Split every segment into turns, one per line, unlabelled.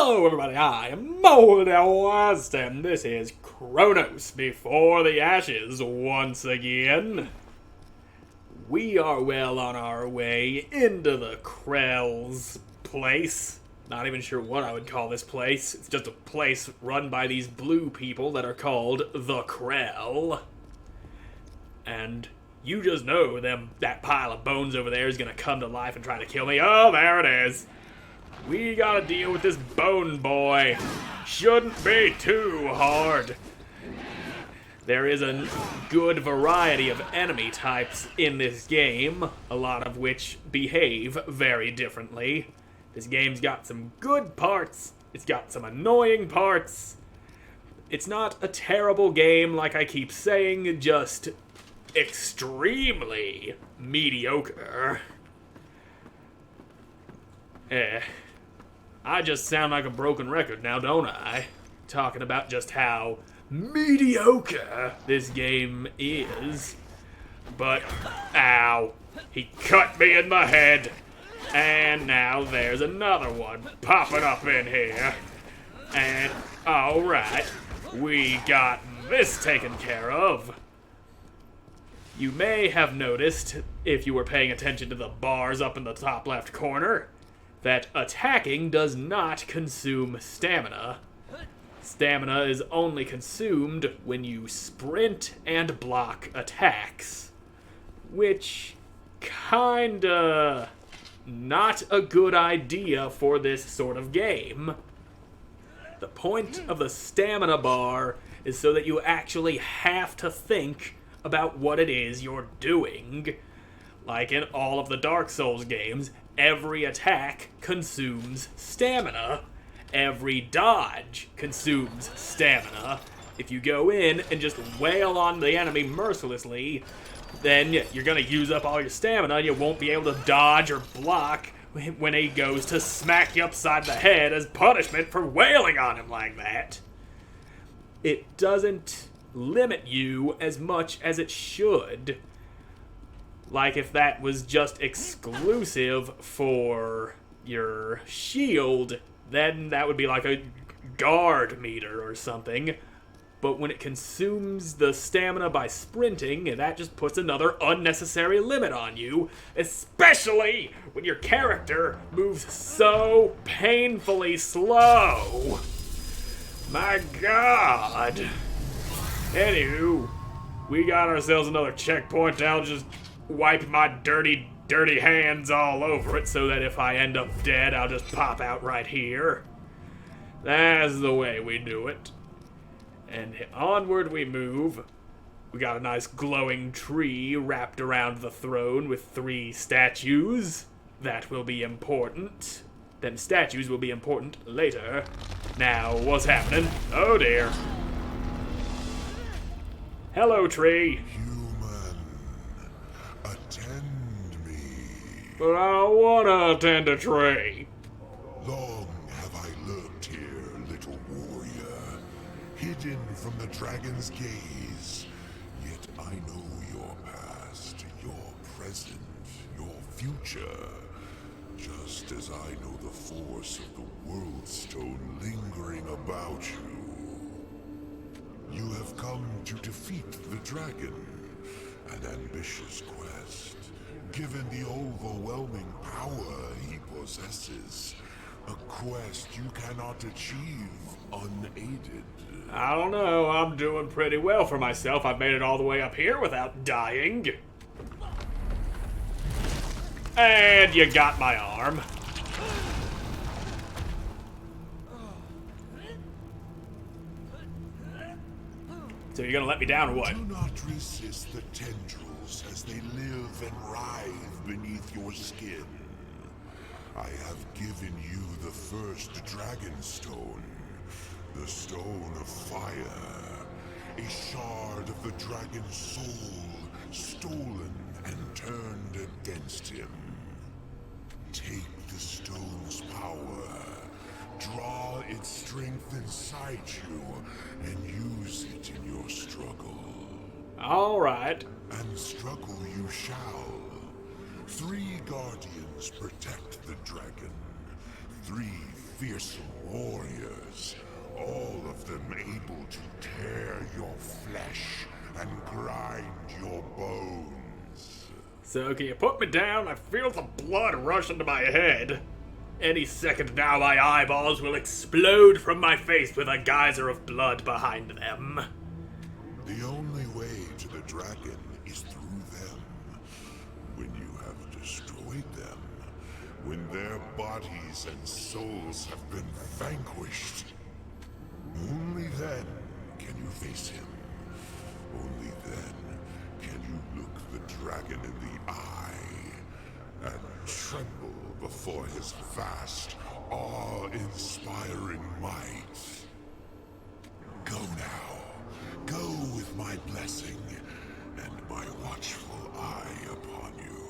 Hello everybody, I am Moldy, and this is Chronos Before the Ashes once again. We are well on our way into the Krell's place. Not even sure what I would call this place. It's just a place run by these blue people that are called the Krell. And you just know that pile of bones over there is gonna come to life and try to kill me. Oh, there it is. We gotta deal with this bone boy. Shouldn't be too hard. There is a good variety of enemy types in this game, a lot of which behave very differently. This game's got some good parts, it's got some annoying parts. It's not a terrible game like I keep saying, just extremely mediocre. I just sound like a broken record now, don't I? Talking about just how mediocre this game is. But, ow, he cut me in the head. And now there's another one popping up in here. And, alright, we got this taken care of. You may have noticed, if you were paying attention to the bars up in the top left corner, that attacking does not consume stamina. Stamina is only consumed when you sprint and block attacks, which kinda not a good idea for this sort of game. The point of the stamina bar is so that you actually have to think about what it is you're doing. Like in all of the Dark Souls games, every attack consumes stamina. Every dodge consumes stamina. If you go in and just wail on the enemy mercilessly, then you're gonna use up all your stamina and you won't be able to dodge or block when he goes to smack you upside the head as punishment for wailing on him like that. It doesn't limit you as much as it should. Like if that was just exclusive for your shield, then that would be like a guard meter or something. But when it consumes the stamina by sprinting, that just puts another unnecessary limit on you, especially when your character moves so painfully slow. My God. Anywho, we got ourselves another checkpoint. I'll just wipe my dirty hands all over it so that if I end up dead, I'll just pop out right here. That's the way we do it. And onward we move. We got a nice glowing tree wrapped around the throne with 3 statues. That will be important. Them statues will be important later. Now, what's happening? Oh dear. Hello, tree.
Attend me.
But I don't want to attend a tree.
Long have I lurked here, little warrior, hidden from the dragon's gaze. Yet I know your past, your present, your future. Just as I know the force of the World Stone lingering about you. You have come to defeat the dragon. An ambitious quest, given the overwhelming power he possesses. A quest you cannot achieve unaided.
I don't know, I'm doing pretty well for myself. I've made it all the way up here without dying. And you got my arm. So you're gonna let me down or what?
Do not resist the tendrils as they live and writhe beneath your skin. I have given you the first dragon stone, the stone of fire, a shard of the dragon's soul, stolen and turned against him. Take the stone's power, draw its strength inside you, and use it in your struggle.
All right.
And struggle you shall. 3 guardians protect the dragon. 3 fearsome warriors, all of them able to tear your flesh and grind your bones.
So can you put me down? I feel the blood rush into my head. Any second now my eyeballs will explode from my face with a geyser of blood behind them.
The only way to the dragon is through them. When you have destroyed them, when their bodies and souls have been vanquished, only then can you face him. Only then can you look the dragon in the eye and tremble before his vast, awe-inspiring might. Go now. Go with my blessing and my watchful eye upon you.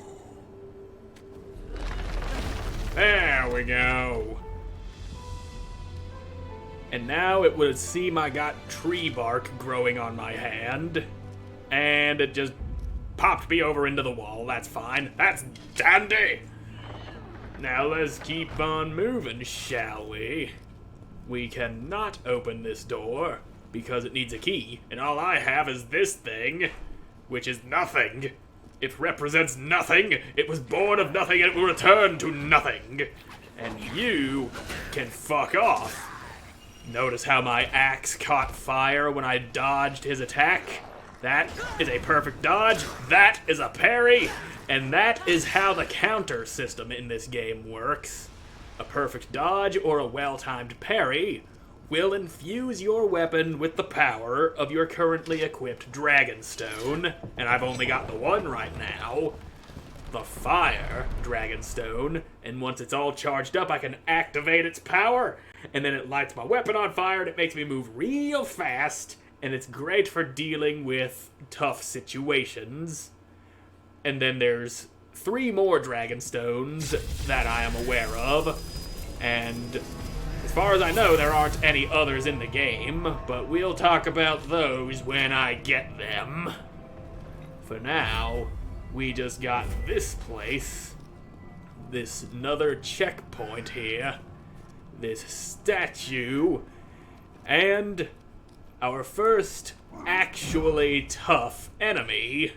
There we go. And now it would seem I got tree bark growing on my hand. And it just popped me over into the wall. That's fine. That's dandy. Now let's keep on moving, shall we? We cannot open this door because it needs a key, and all I have is this thing, which is nothing. It represents nothing. It was born of nothing and it will return to nothing. And you can fuck off. Notice how my axe caught fire when I dodged his attack? That is a perfect dodge. That is a parry. And that is how the counter system in this game works. A perfect dodge or a well-timed parry will infuse your weapon with the power of your currently equipped Dragonstone. And I've only got the one right now. The Fire Dragonstone. And once it's all charged up, I can activate its power. And then it lights my weapon on fire and it makes me move real fast. And it's great for dealing with tough situations. And then there's 3 more Dragonstones that I am aware of. And as far as I know, there aren't any others in the game, but we'll talk about those when I get them. For now, we just got this place. This another checkpoint here. This statue. And our first actually tough enemy.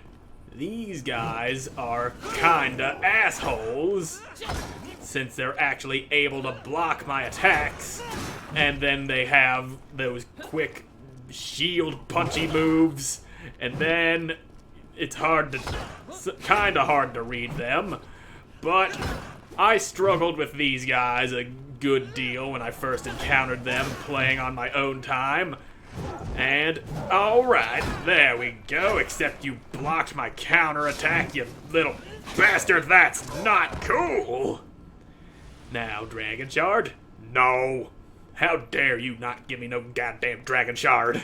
These guys are kinda assholes, since they're actually able to block my attacks, and then they have those quick shield punchy moves, and then it's kinda hard to read them, but I struggled with these guys a good deal when I first encountered them playing on my own time. And, alright, there we go, except you blocked my counterattack, you little bastard, that's not cool! Now, Dragon Shard? No! How dare you not give me no goddamn Dragon Shard!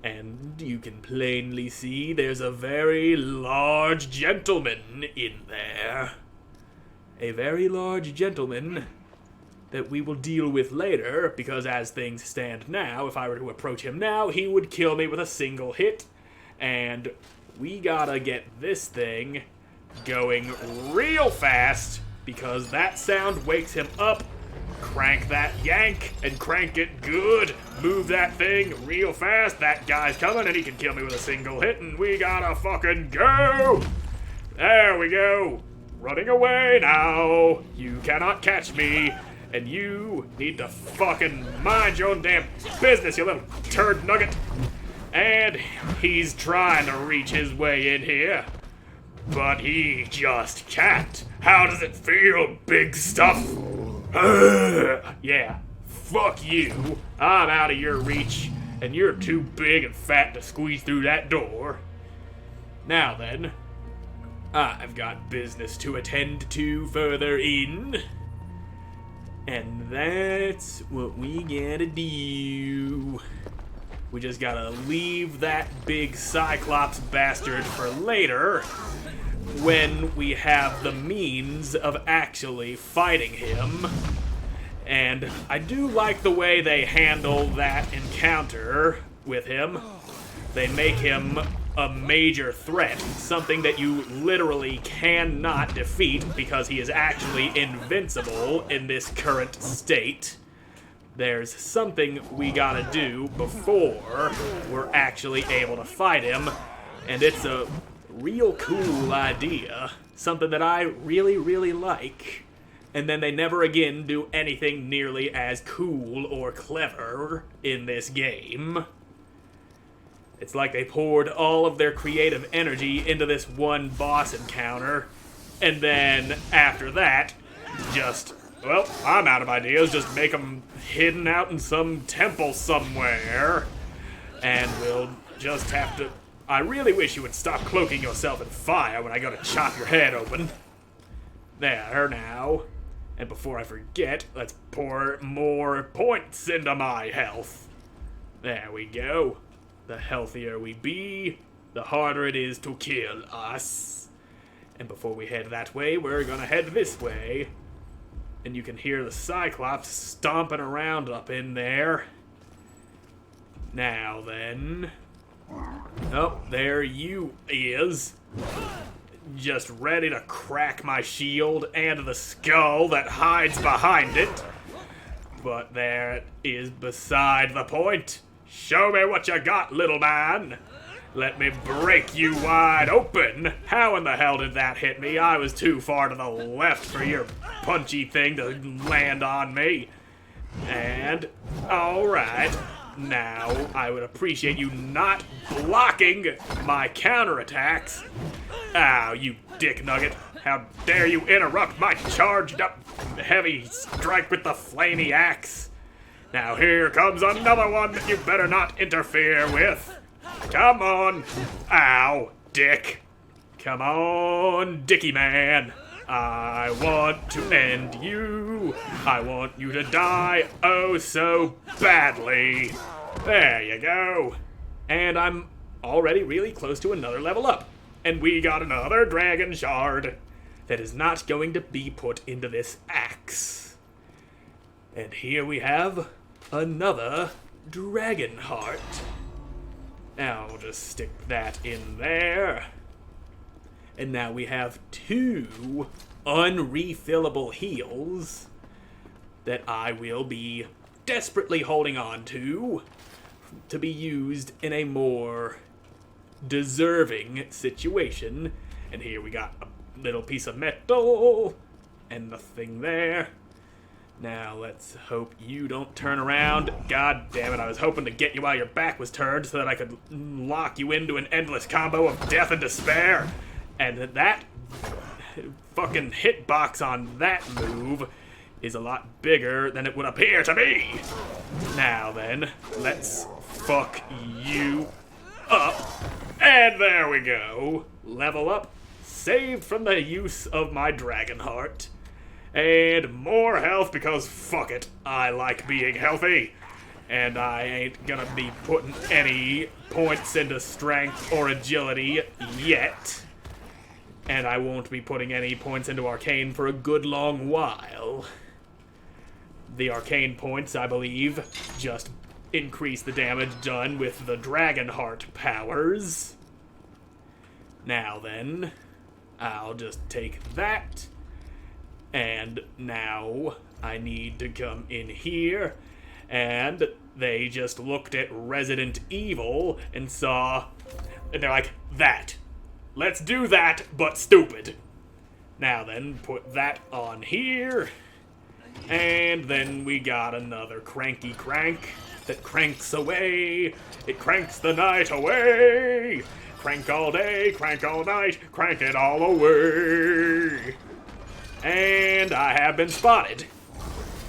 And you can plainly see there's a very large gentleman in there. A very large gentleman that we will deal with later, because as things stand now, if I were to approach him now, he would kill me with a single hit, and we gotta get this thing going real fast, because that sound wakes him up. Crank that yank, and crank it good. Move that thing real fast. That guy's coming, and he can kill me with a single hit, and we gotta fucking go! There we go. Running away now. You cannot catch me. And you need to fucking mind your own damn business, you little turd nugget. And he's trying to reach his way in here, but he just can't. How does it feel, big stuff? Yeah, fuck you. I'm out of your reach, and you're too big and fat to squeeze through that door. Now then, I've got business to attend to further in. And that's what we gotta do. We just gotta leave that big Cyclops bastard for later, when we have the means of actually fighting him. And I do like the way they handle that encounter with him. They make him a major threat, something that you literally cannot defeat because he is actually invincible in this current state, there's something we gotta do before we're actually able to fight him, and it's a real cool idea, something that I really, really like. And then they never again do anything nearly as cool or clever in this game. It's like they poured all of their creative energy into this one boss encounter, and then after that, just, well, I'm out of ideas, just make them hidden out in some temple somewhere, and we'll just have to... I really wish you would stop cloaking yourself in fire when I go to chop your head open. There, now. And before I forget, let's pour more points into my health. There we go. The healthier we be, the harder it is to kill us. And before we head that way, we're gonna head this way. And you can hear the Cyclops stomping around up in there. Now then... Oh, there you is. Just ready to crack my shield and the skull that hides behind it. But that is beside the point. Show me what you got, little man. Let me break you wide open. How in the hell did that hit me? I was too far to the left for your punchy thing to land on me. And, alright. Now, I would appreciate you not blocking my counterattacks. Ow, you dick nugget. How dare you interrupt my charged up heavy strike with the flamey axe. Now here comes another one that you better not interfere with. Come on. Ow, dick. Come on, Dicky man. I want to end you. I want you to die oh so badly. There you go. And I'm already really close to another level up. And we got another dragon shard that is not going to be put into this axe. And here we have another dragon heart. Now we'll just stick that in there. And now we have 2 unrefillable heals that I will be desperately holding on to be used in a more deserving situation. And here we got a little piece of metal and nothing there. Now let's hope you don't turn around. God damn it, I was hoping to get you while your back was turned so that I could lock you into an endless combo of death and despair. And that fucking hitbox on that move is a lot bigger than it would appear to be. Now then, let's fuck you up. And there we go. Level up, saved from the use of my dragon heart. And more health because fuck it, I like being healthy. And I ain't gonna be putting any points into strength or agility yet. And I won't be putting any points into arcane for a good long while. The arcane points, I believe, just increase the damage done with the dragon heart powers. Now then, I'll just take that. And now I need to come in here. And they just looked at Resident Evil and saw, and they're like, that. Let's do that, but stupid. Now then, put that on here. And then we got another cranky crank that cranks away. It cranks the night away. Crank all day, crank all night, crank it all away. And I have been spotted.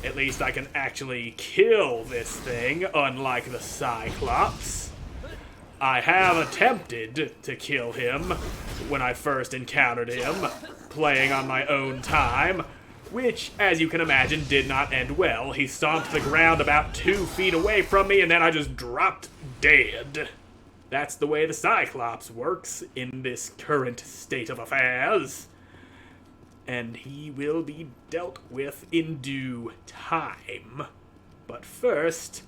At least I can actually kill this thing, unlike the Cyclops. I have attempted to kill him when I first encountered him, playing on my own time, which, as you can imagine, did not end well. He stomped the ground about 2 feet away from me, and then I just dropped dead. That's the way the Cyclops works in this current state of affairs. And he will be dealt with in due time. But first,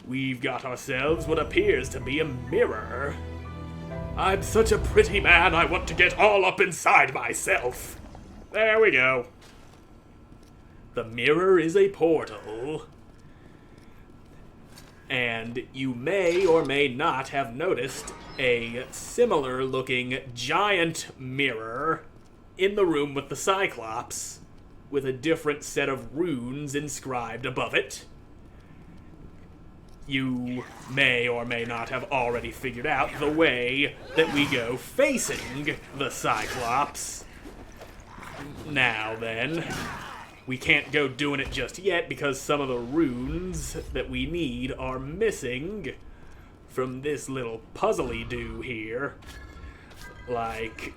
we've got ourselves what appears to be a mirror. I'm such a pretty man, I want to get all up inside myself. There we go. The mirror is a portal. And you may or may not have noticed a similar looking giant mirror in the room with the Cyclops, with a different set of runes inscribed above it. You may or may not have already figured out the way that we go facing the Cyclops. Now then, we can't go doing it just yet because some of the runes that we need are missing from this little puzzly-do here. Like,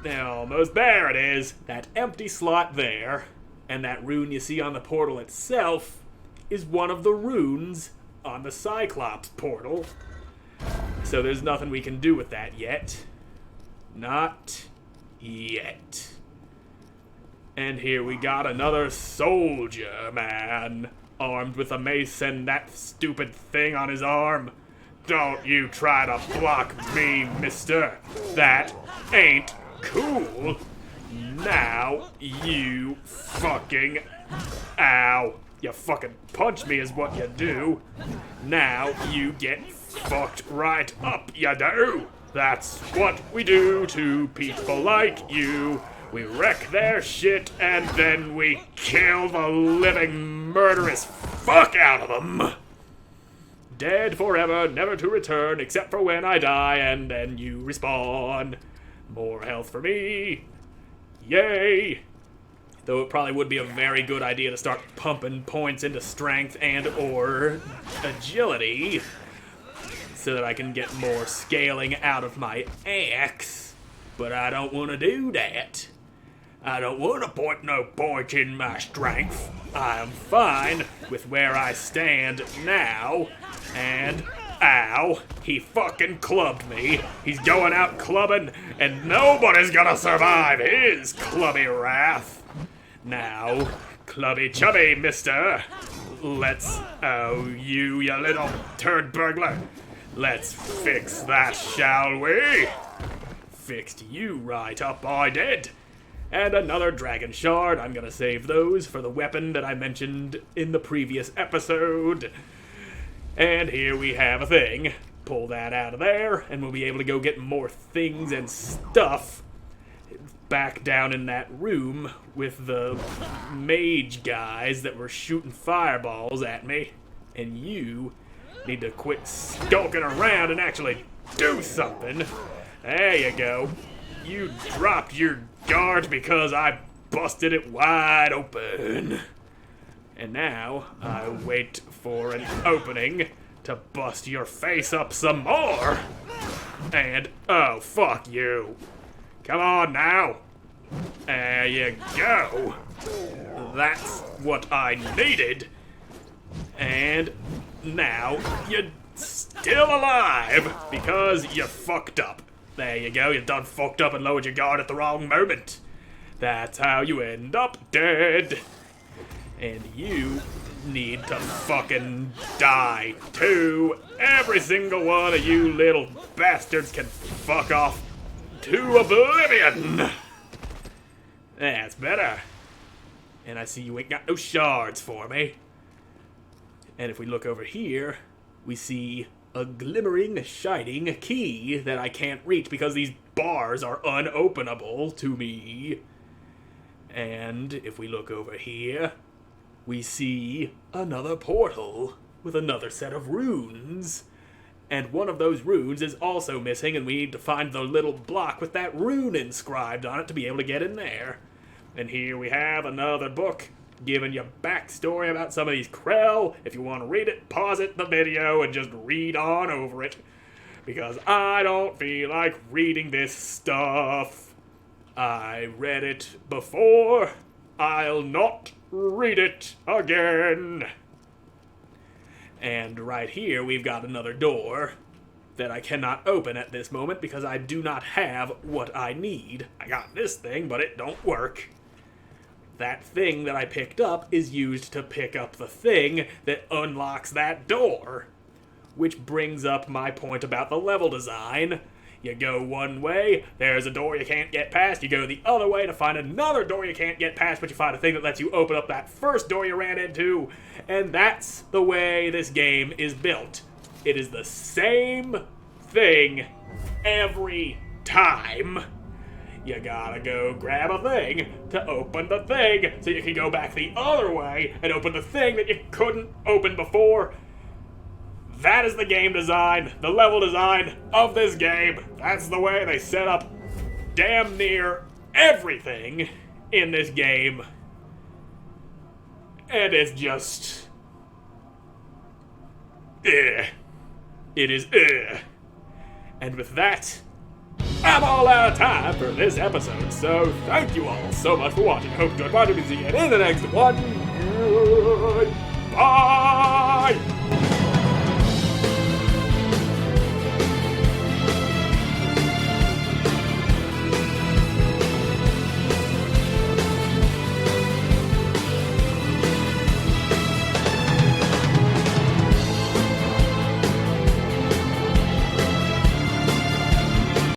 almost there it is. That empty slot there, and that rune you see on the portal itself is one of the runes on the Cyclops portal. So there's nothing we can do with that yet. Not yet. And here we got another soldier man, armed with a mace and that stupid thing on his arm. Don't you try to block me, mister. That ain't cool. Now you fucking... Ow. You fucking punch me is what you do. Now you get fucked right up, you do. That's what we do to people like you. We wreck their shit and then we kill the living murderous fuck out of them. Dead forever, never to return except for when I die and then you respawn. More health for me. Yay. Though it probably would be a very good idea to start pumping points into strength and or agility so that I can get more scaling out of my axe. But I don't want to do that. I don't want to put no point in my strength. I am fine with where I stand now. And, ow, he fucking clubbed me. He's going out clubbing, and nobody's gonna survive his clubby wrath. Now, clubby chubby, mister. Let's, oh, you little turd burglar. Let's fix that, shall we? Fixed you right up, I did. And another dragon shard. I'm gonna save those for the weapon that I mentioned in the previous episode. And here we have a thing. Pull that out of there, and we'll be able to go get more things and stuff back down in that room with the mage guys that were shooting fireballs at me. And you need to quit skulking around and actually do something. There you go. You dropped your guard because I busted it wide open. And now I wait for an opening to bust your face up some more. And, oh, fuck you. Come on now. There you go. That's what I needed. And now you're still alive because you fucked up. There you go, you done fucked up and lowered your guard at the wrong moment. That's how you end up dead. And you need to fucking die too. Every single one of you little bastards can fuck off to oblivion. That's better. And I see you ain't got no shards for me. And if we look over here, we see a glimmering, shining key that I can't reach because these bars are unopenable to me. And if we look over here, we see another portal with another set of runes. And one of those runes is also missing, and we need to find the little block with that rune inscribed on it to be able to get in there. And here we have another book giving you backstory about some of these Krell. If you want to read it, pause it the video and just read on over it. Because I don't feel like reading this stuff. I read it before. I'll not read it again. And right here we've got another door that I cannot open at this moment because I do not have what I need. I got this thing, but it don't work. That thing that I picked up is used to pick up the thing that unlocks that door. Which brings up my point about the level design. You go one way, there's a door you can't get past. You go the other way to find another door you can't get past, but you find a thing that lets you open up that first door you ran into. And that's the way this game is built. It is the same thing every time. You gotta go grab a thing to open the thing so you can go back the other way and open the thing that you couldn't open before. That is the game design, the level design of this game. That's the way they set up damn near everything in this game. And it's just... It is And with that, I'm all out of time for this episode, so thank you all so much for watching. Hope you enjoyed watching me. See you in the next one. Goodbye!